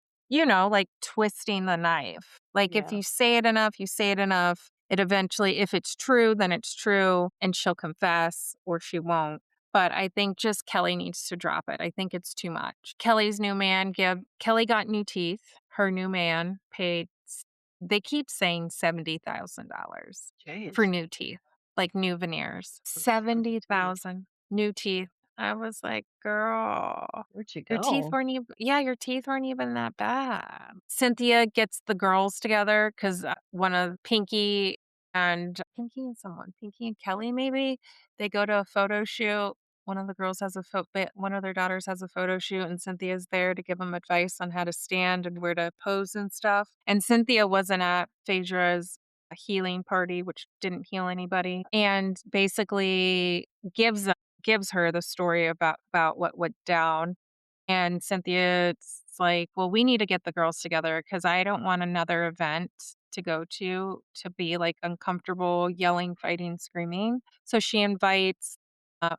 twisting the knife. Like if Yeah. you say it enough, you say it enough. It eventually, if it's true, then it's true and she'll confess or she won't. But I think just Kelly needs to drop it. I think it's too much. Kelly's new man Kelly got new teeth. Her new man paid they keep saying $70,000 for Jeez. new teeth, like new veneers. That's huge. 70,000 new teeth. I was like, girl, Where'd you your teeth go? weren't even your teeth weren't even that bad. Cynthia gets the girls together because one of Pinky and Kelly maybe, they go to a photo shoot. One of the girls has one of their daughters has a photo shoot, and Cynthia's there to give them advice on how to stand and where to pose and stuff. And Cynthia wasn't at Phaedra's healing party, which didn't heal anybody, and basically gives her the story about what went down. And Cynthia's like, well, we need to get the girls together because I don't want another event to go to be like uncomfortable, yelling, fighting, screaming. So she invites,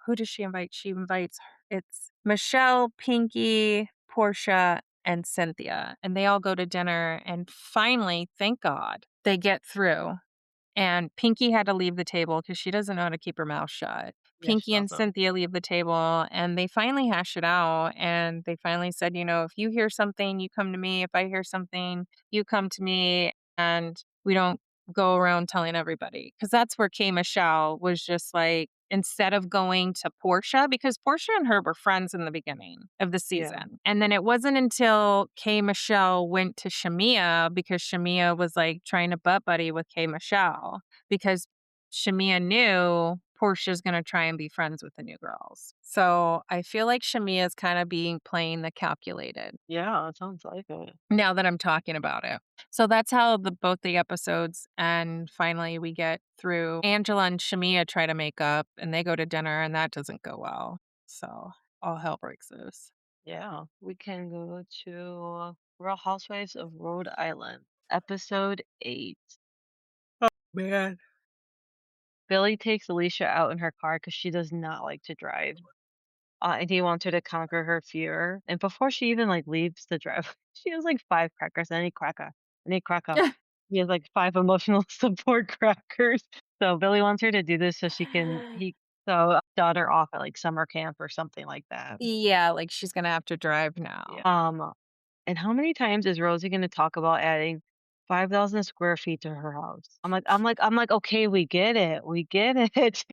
who does she invite? She invites, it's Michelle, Pinky, Portia, and Cynthia. And they all go to dinner. And finally, thank God, they get through. And Pinky had to leave the table because she doesn't know how to keep her mouth shut. Yeah, she Pinky and doesn't. Cynthia leave the table and they finally hash it out. And they finally said, if you hear something, you come to me. If I hear something, you come to me. And we don't go around telling everybody. Because that's where K. Michelle was just like, instead of going to Portia, because Portia and her were friends in the beginning of the Yeah. season. And then it wasn't until K. Michelle went to Shamia because Shamia was like trying to butt buddy with K. Michelle because Shamia knew Portia's going to try and be friends with the new girls. So I feel like Shamia's kind of playing the calculated Yeah, it sounds like it. now that I'm talking about it. So that's how both the episodes and finally we get through. Angela and Shamia try to make up and they go to dinner and that doesn't go well. So all hell breaks loose. Yeah. We can go to Real Housewives of Rhode Island, episode 8. Man. Billy takes Alicia out in her car because she does not like to drive. And he wants her to conquer her fear. And before she even like leaves the drive, she has like 5 crackers. Any cracker, any cracker. He has like 5 emotional support crackers. So Billy wants her to do this so daughter off at like summer camp or something like that. Yeah, like she's going to have to drive now. Yeah. And how many times is Rosie going to talk about adding 5,000 square feet to her house? I'm like, okay, we get it. We get it.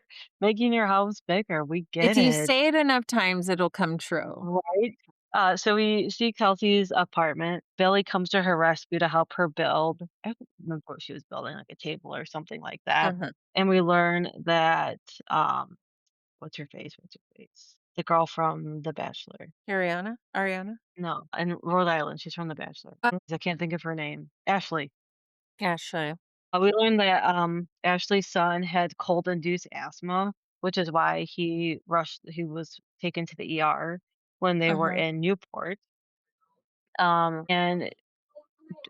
Making your house bigger. We get If you it. say it enough times, it'll come true. Right? So we see Kelsey's apartment. Billy comes to her rescue to help her build. I don't remember what she was building, like a table or something like that. Mhm. And we learn that what's her face? What's her face? The girl from The Bachelor. Ariana? No, in Rhode Island. She's from The Bachelor. I can't think of her name. Ashley. Ashley. We learned that Ashley's son had cold-induced asthma, which is why he was taken to the ER when they were in Newport. And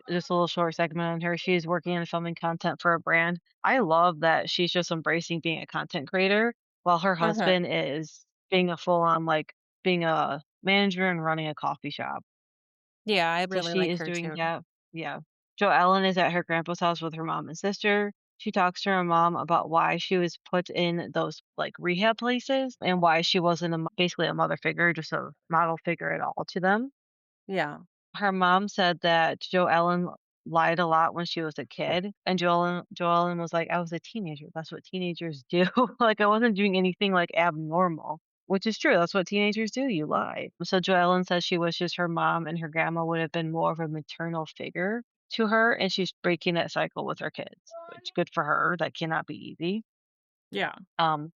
just a little short segment on her. She's working on filming content for a brand. I love that she's just embracing being a content creator while her husband is being a full-on being a manager and running a coffee shop. Yeah, I So really she like is her doing too. that. Yeah. Jo Ellen is at her grandpa's house with her mom and sister. She talks to her mom about why she was put in those like rehab places and why she wasn't basically a mother figure, just a model figure at all to them. Yeah. Her mom said that Joe Ellen lied a lot when she was a kid, and Joe Ellen was like, "I was a teenager. That's what teenagers do. Like I wasn't doing anything like abnormal." Which is true. That's what teenagers do. You lie. So Joe Ellen says she wishes her mom and her grandma would have been more of a maternal figure to her, and she's breaking that cycle with her kids, which good for her. That cannot be easy. Yeah. Um,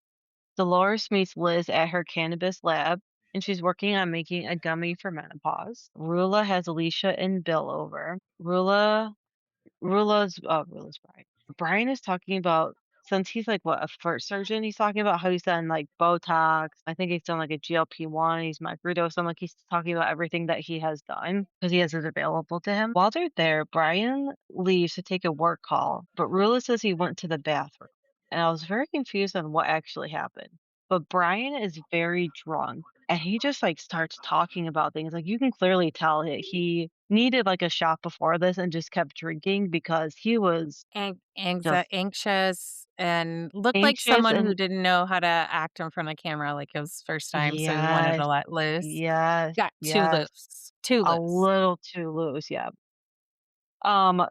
Dolores meets Liz at her cannabis lab, and she's working on making a gummy for menopause. Rula has Alicia and Bill over. Rula's Brian. Brian is talking about, since he's like what, a foot surgeon, he's talking about how he's done like Botox. I think he's done like a GLP-1. He's microdosed. I'm like, he's talking about everything that he has done because he has it available to him. While they're there, Brian leaves to take a work call, but Rula says he went to the bathroom. And I was very confused on what actually happened. But Brian is very drunk and he just like starts talking about things. Like you can clearly tell he needed like a shot before this and just kept drinking because he was just Anxious and looked like anxious someone who and didn't know how to act in front of camera like his first time, so he wanted yes, to let loose. yes, Got too yes, loose. Too a loose. little too loose, yeah.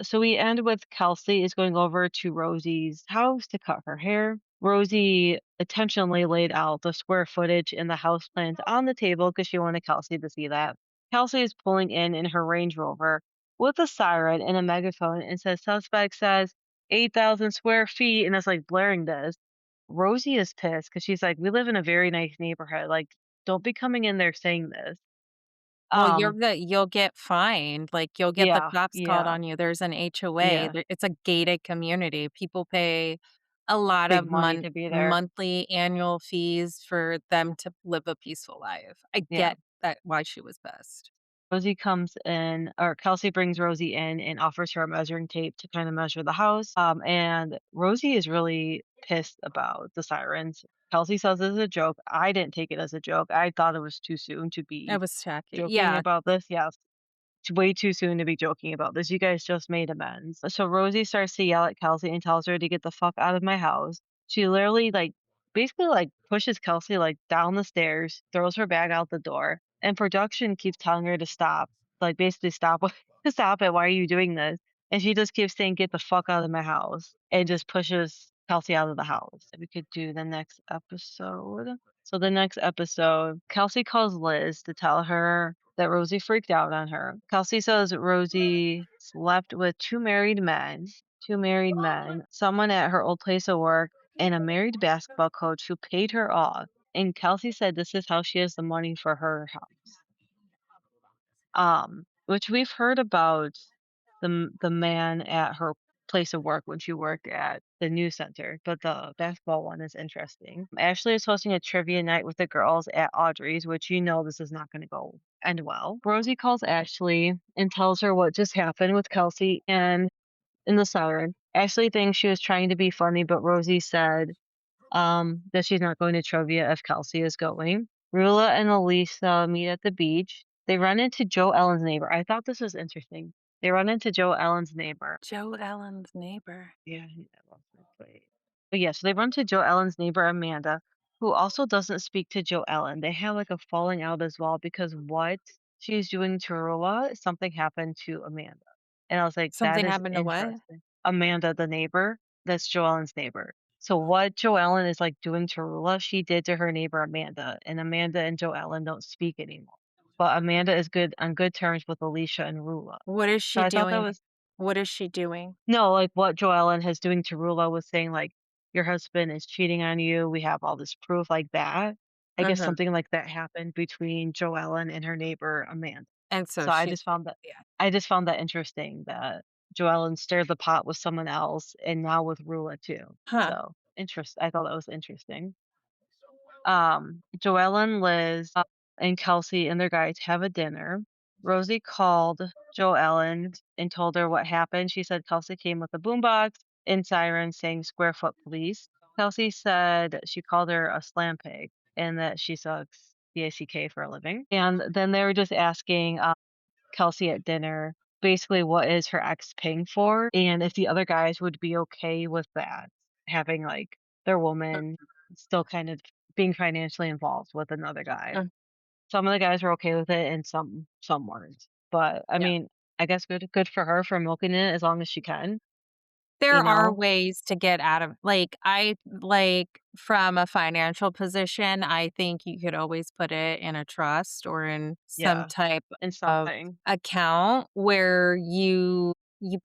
So we end with Kelsey is going over to Rosie's house to cut her hair. Rosie intentionally laid out the square footage in the house plans on the table because she wanted Kelsey to see that. Kelsey is pulling in her Range Rover with a siren and a megaphone and suspect says 8,000 square feet, and it's like blaring this. Rosie is pissed because she's like, we live in a very nice neighborhood. Like, don't be coming in there saying this. Well, Um, you'll get fined, like, you'll get the yeah, cops called yeah, on you. There's an HOA. yeah. It's a gated community. People pay a lot Big of money to be there. monthly annual fees for them to live a peaceful life. I Yeah. get that why she was pissed. Rosie comes in, or Kelsey brings Rosie in and offers her a measuring tape to kind of measure the house. And Rosie is really pissed about the sirens. Kelsey says it's a joke. I didn't take it as a joke. I thought it was too soon to It be was tacky. joking Yeah, about this. Yes. It's way too soon to be joking about this. You guys just made amends. So Rosie starts to yell at Kelsey and tells her to get the fuck out of my house. She literally like basically like pushes Kelsey like down the stairs, throws her bag out the door, and production keeps telling her to stop. Like basically stop stop it. Why are you doing this? And she just keeps saying, get the fuck out of my house, and just pushes Kelsey out of the house. We could do the next episode. So the next episode, Kelsey calls Liz to tell her that Rosie freaked out on her. Kelsey says Rosie slept with two married men, someone at her old place of work, and a married basketball coach who paid her off. And Kelsey said this is how she has the money for her house. Which we've heard about the man at her place of work when she worked at the news center, but the basketball one is interesting. Ashley is hosting a trivia night with the girls at Audrey's, which you know this is not going to go end well. Rosie calls Ashley and tells her what just happened with Kelsey and in the siren. Ashley thinks she was trying to be funny, but Rosie said that she's not going to trivia if Kelsey is going. Rula and Elisa meet at the beach. They run into Joe Ellen's neighbor. I thought this was interesting. They run into Joe Ellen's neighbor. Joe Ellen's neighbor. Yeah, I lost my place. But yeah, so they run to Joe Ellen's neighbor Amanda, who also doesn't speak to Joe Ellen. They have like a falling out as well because what she's doing to Rula, something happened to Amanda. And I was like, that Something is happened to what? interesting. Amanda, the neighbor, that's Joe Ellen's neighbor. So what Joe Ellen is like doing to Rula, she did to her neighbor Amanda, and Amanda and Joe Ellen don't speak anymore. But Amanda is good on good terms with Alicia and Rula. What is So she I thought that doing? was What is she doing? no, like what Joe Ellen has doing to Rula was saying like your husband is cheating on you. We have all this proof like that. I guess Mhm. something like that happened between Joe Ellen and her neighbor Amanda. And so So she yeah. I just found that interesting that Joellen stirred the pot with someone else and now with Rula too. Huh. So I thought that was interesting. Joellen, Liz, and Kelsey and their guides have a dinner. Rosie called Joellen and told her what happened. She said Kelsey came with a boombox and sirens saying square foot police. Kelsey said she called her a slam pig and that she sucks BACK for a living. And then they were just asking Kelsey at dinner basically what is her ex paying for, and if the other guys would be okay with that, having like their woman still kind of being financially involved with another guy. Uh, Some of the guys were okay with it, and some weren't. But I yeah. mean, I guess good for her for milking it as long as she can. There You are know? ways to get out of like, from a financial position, I think you could always put it in a trust or in some Yeah, type and of something. account where you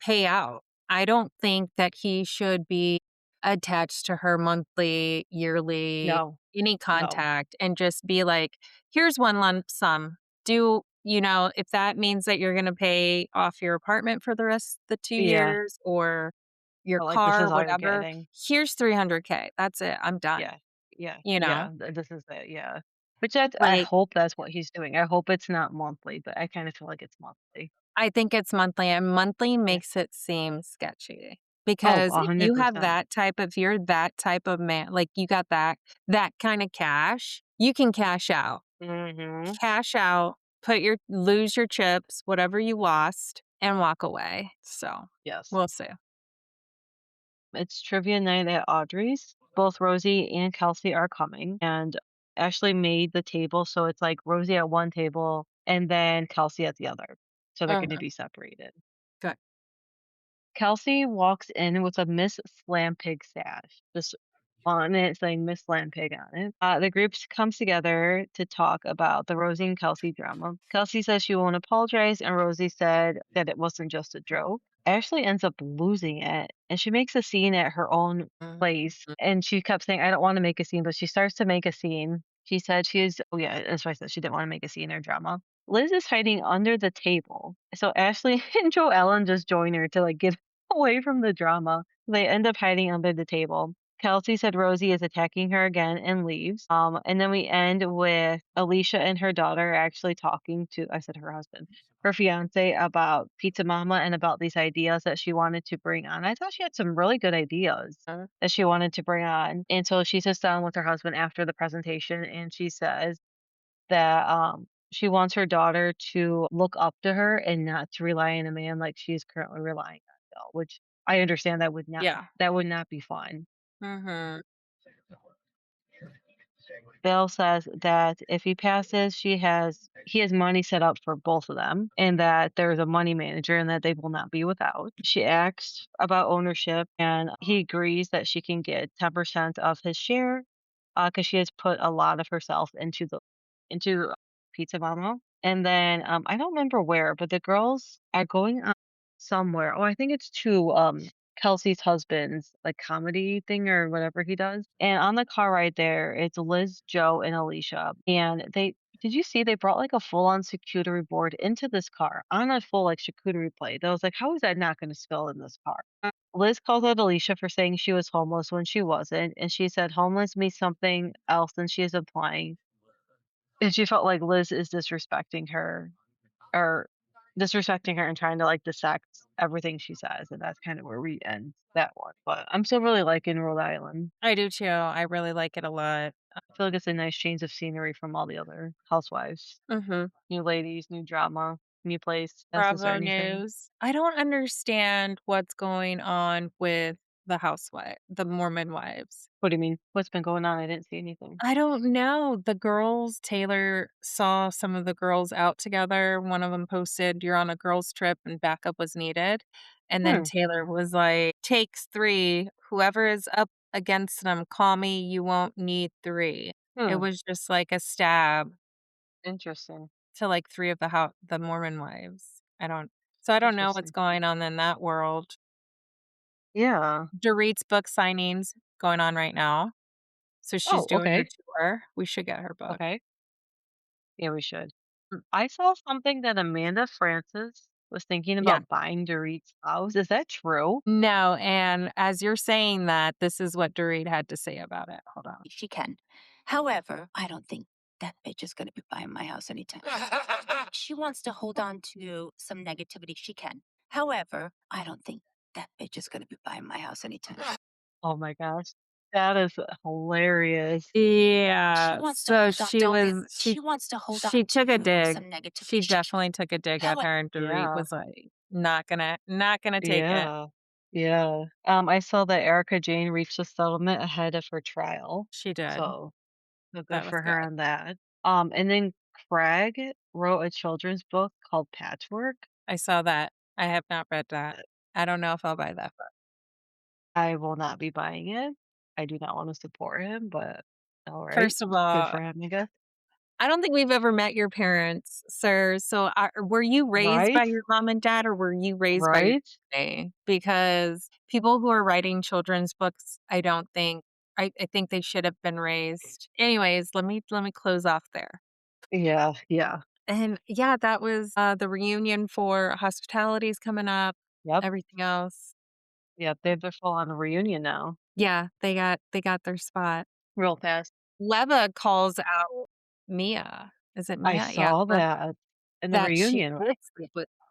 pay out. I don't think that he should be attached to her monthly, yearly, No, any no. contact and just be like, "Here's one lump sum. Do" if that means that you're gonna pay off your apartment for the rest of the 2 Yeah, years or your but like this car, is all you're whatever. getting. Here's 300K. That's it. I'm done. Yeah, yeah, You know? yeah. This is it. Yeah, which I Like, hope that's what he's doing. I hope it's not monthly, but I kind of feel like it's monthly. I think it's monthly, and monthly Yeah. makes it seem sketchy. Oh, Because if you have 100%. that type of if you're that type of man, like you got that kind of cash, you can cash out. Mhm. Cash out, lose your chips, whatever you lost, and walk away. So, Yes. we'll see. It's trivia night at Audrey's. Both Rosie and Kelsey are coming, and Ashley made the table so it's like Rosie at one table and then Kelsey at the other. So they're going to Mhm. be separated. Good. Kelsey walks in with a Miss Slampig sash, just on it saying Miss Slampig on it. The groups comes together to talk about the Rosie and Kelsey drama. Kelsey says she won't apologize, and Rosie said that it wasn't just a joke. Ashley ends up losing it, and she makes a scene at her own place. Mhm. And she kept saying, "I don't want to make a scene," but she starts to make a scene. She said she is. Oh yeah, that's why I said she didn't want to make a scene or drama. Liz is hiding under the table, so Ashley and Joe Ellen just join her to like get away from the drama. They end up hiding under the table. Kelsey said Rosie is attacking her again and leaves. And then we end with Alicia and her daughter actually talking to, I said her husband, her fiance about Pizza Mama and about these ideas that she wanted to bring on. I thought she had some really good ideas that she wanted to bring on. And so she sits down with her husband after the presentation and she says that she wants her daughter to look up to her and not to rely on a man like she's currently relying on Bill, which I understand Yeah. that would not be fun. Mhm. Bill says that if he passes, he has money set up for both of them and that there's a money manager and that they will not be without. She asks about ownership and he agrees that she can get 10% of his share because she has put a lot of herself into Pizza Mama. And then I don't remember where, but the girls are going on somewhere. Oh, I think it's to Kelsey's husband's like comedy thing or whatever he does. And on the car ride there, it's Liz, Joe, and Alicia. And did you see they brought like a full on charcuterie board into this car on a full like charcuterie plate? I was like, how is that not going to spill in this car? Liz called out Alicia for saying she was homeless when she wasn't, and she said homeless means something else than she is implying. And she felt like Liz is disrespecting her or disrespecting her and trying to like dissect everything she says, and that's kind of where we end that one. But I'm still really liking Rhode Island. I do too. I really like it a lot. I feel like it's a nice change of scenery from all the other housewives. Mhm. New ladies, new drama, new place. Is there Bravo anything? News. I don't understand what's going on with the Mormon wives. What do you mean? What's been going on? I didn't see anything. I don't know. The girls, Taylor saw some of the girls out together. One of them posted, "You're on a girls' trip and backup was needed." And then Hmm. Taylor was like, "Takes three. Whoever is up against them, call me. You won't need three." It Hmm. was just like a stab Interesting. to like three of the Mormon wives. I don't know what's Interesting. going on in that world. Yeah. Dorit's book signings going on right now. So she's Oh, doing her okay. tour. We should get her book. Okay. Yeah, we should. Mm, I saw something that Amanda Francis was thinking yeah. about buying Dorit's house. Is that true? No, and as you're saying that, this is what Dorit had to say about it. Hold on. She can. However, I don't think that bitch is going to be buying my house anytime. She wants to hold on to some negativity. She can. However, I don't think that bitch is going to be buying my house anytime. Oh my gosh. That is hilarious. She Yeah. wants to So hold on. she Don't be. was She wants to hold she on took a to dig. some negativity. She She can. definitely took a dig at However, her, and Dorit Yeah. was like, Not gonna take it. Yeah. Yeah. I saw that Erika Jayne reached a settlement ahead of her trial. She did. So good That was for good. her on that. And then Craig wrote a children's book called Patchwork. I saw that. I have not read that. I don't know if I'll buy that book. I will not be buying it. I do not want to support him, but all right. First of Good all, for him, I guess. I don't think we've ever met your parents, sir. So, were you raised by Right? your mom and dad, or were you raised by your Right? family? Because people who are writing children's books, I don't think I think they should have been raised. Anyways, let me close off there. Yeah, yeah. And yeah, that was the reunion for hospitalities coming up. Yep. Everything else, Yep. They have their full on reunion now. yeah, they got their spot. Real fast. Leva calls out Mia. Is it I Mia? Yeah, saw that in the that reunion.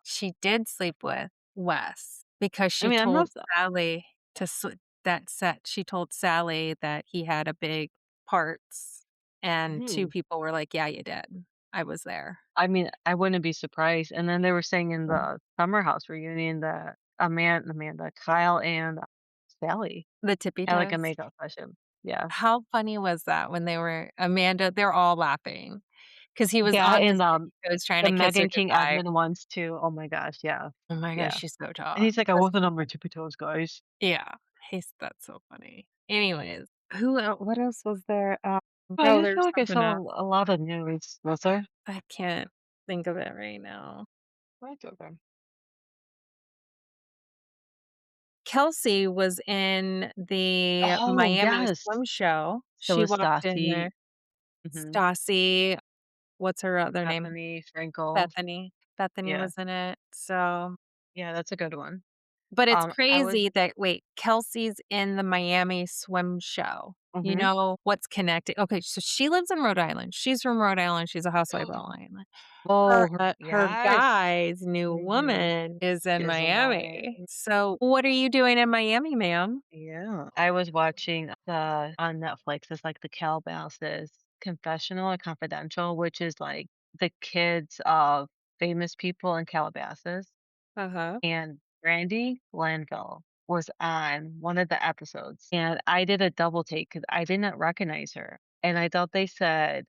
she did sleep with Wes because I she mean, I'm not told Sally to she told Sally that he had a big parts, and 2 hmm. people were like, "Yeah, you did. I was there." I mean, I wouldn't be surprised. And then they were saying in the summer house reunion that Amanda, Kyle, and Sally The tippy had like a toes. makeup session. Yeah. How funny was that when they were Amanda they're all laughing because he was Yeah, on his and tippy toes trying the to kiss her Megan King goodbye. Edmund ones too. Oh my gosh, yeah. Oh my gosh, Yeah. she's so And tall. he's like, "I wasn't on my tippy toes, guys." Yeah, that's so funny. Anyways, what else was there? I Oh, just feel there's like I something saw else. a lot of news. Was there? I can't think of it right now. That's okay. Kelsey was in the Oh, Miami yes. swim show. So She was walked in Stassi. there. Mhm. Stassi, what's her other name? Bethany Frankel. Bethany. Bethany Yeah. was in it. So, Yeah, that's a good one. but it's I was crazy that wait, Kelsey's in the Miami swim show. You mhm. know what's connected? Okay, so she lives in Rhode Island. She's from Rhode Island. She's a housewife of Rhode Island. Oh, Her yes. guy's new Mhm. woman is in Is in Miami. Miami. So, what are you doing in Miami, ma'am? Yeah. I was watching the on Netflix, it's like the Calabasas Confessional or Confidential, which is like the kids of famous people in Calabasas. Uh-huh. And Brandy Glanville was on one of the episodes, and I did a double take because I did not recognize her, and I thought they said,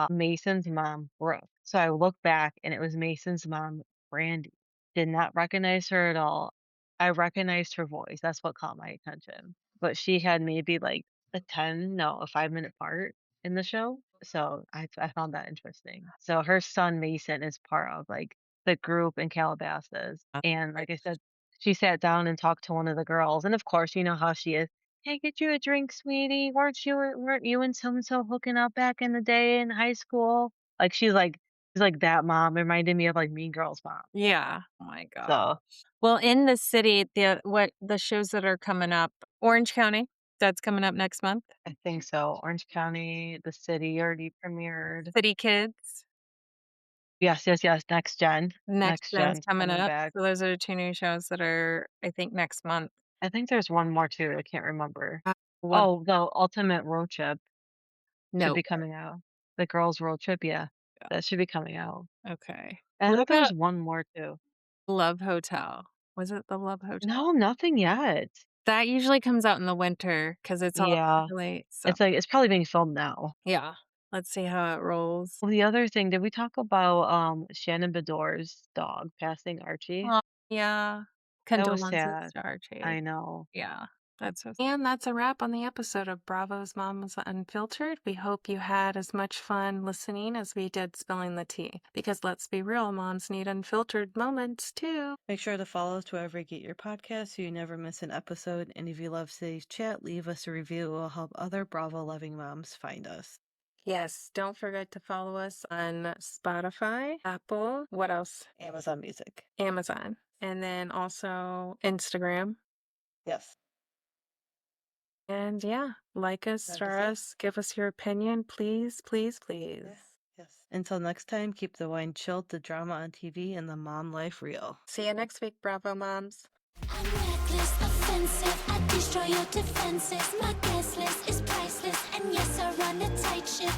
Mason's mom, Brooke. So I looked back, and it was Mason's mom, Brandy. Did not recognize her at all. I recognized her voice, that's what caught my attention, but she had maybe, like, a 5-minute part in the show, so I found that interesting. So her son, Mason, is part of, like, the group in Calabasas, and like I said, she sat down and talked to one of the girls, and of course, you know how she is. "Hey, get you a drink, sweetie. Weren't you and so and so hooking up back in the day in high school?" Like she's like that mom. Reminded me of like Mean Girls mom. Yeah. Oh my god. So Well, in the city, the shows that are coming up, Orange County, that's coming up next month. I think so. Orange County, the city already premiered. City Kids, Yes, yes, yes. Next Next Gen's Gen's coming coming up. back. So those are the 2 new shows that are, I think, next month. I think there's one more too. I can't remember. What Oh, the Ultimate Road Trip should no. be coming out. The Girls Road Trip, yeah, Yeah, that should be coming out. okay. I What thought there about was one more too. Love Hotel? Was it the Love Hotel? No, nothing yet. That usually comes out in the winter because it's all Yeah, late, so it's like it's probably being filmed now. yeah. Let's see how it rolls. Well, the other thing, did we talk about Shannon Bedore's dog passing Archie? Oh, yeah. That was Condolences sad. to Archie. I know. Yeah, that's so and that's a wrap on the episode of Bravo's Moms Unfiltered. We hope you had as much fun listening as we did spilling the tea. Because let's be real, moms need unfiltered moments too. Make sure to follow us wherever you get your podcasts so you never miss an episode. And if you love today's chat, leave us a review. It will help other Bravo loving moms find us. Yes, don't forget to follow us on Spotify, Apple, what else? Amazon Music. Amazon. And then also Instagram. Yes. And yeah, like us, That star is it. us, give us your opinion, please, please, please. Yes. Until next time, keep the wine chilled, the drama on TV, and the mom life real. See you next week, Bravo Moms. I'm reckless, offensive, I destroy your defenses. My guest list is priceless, and yes, I run a tight ship.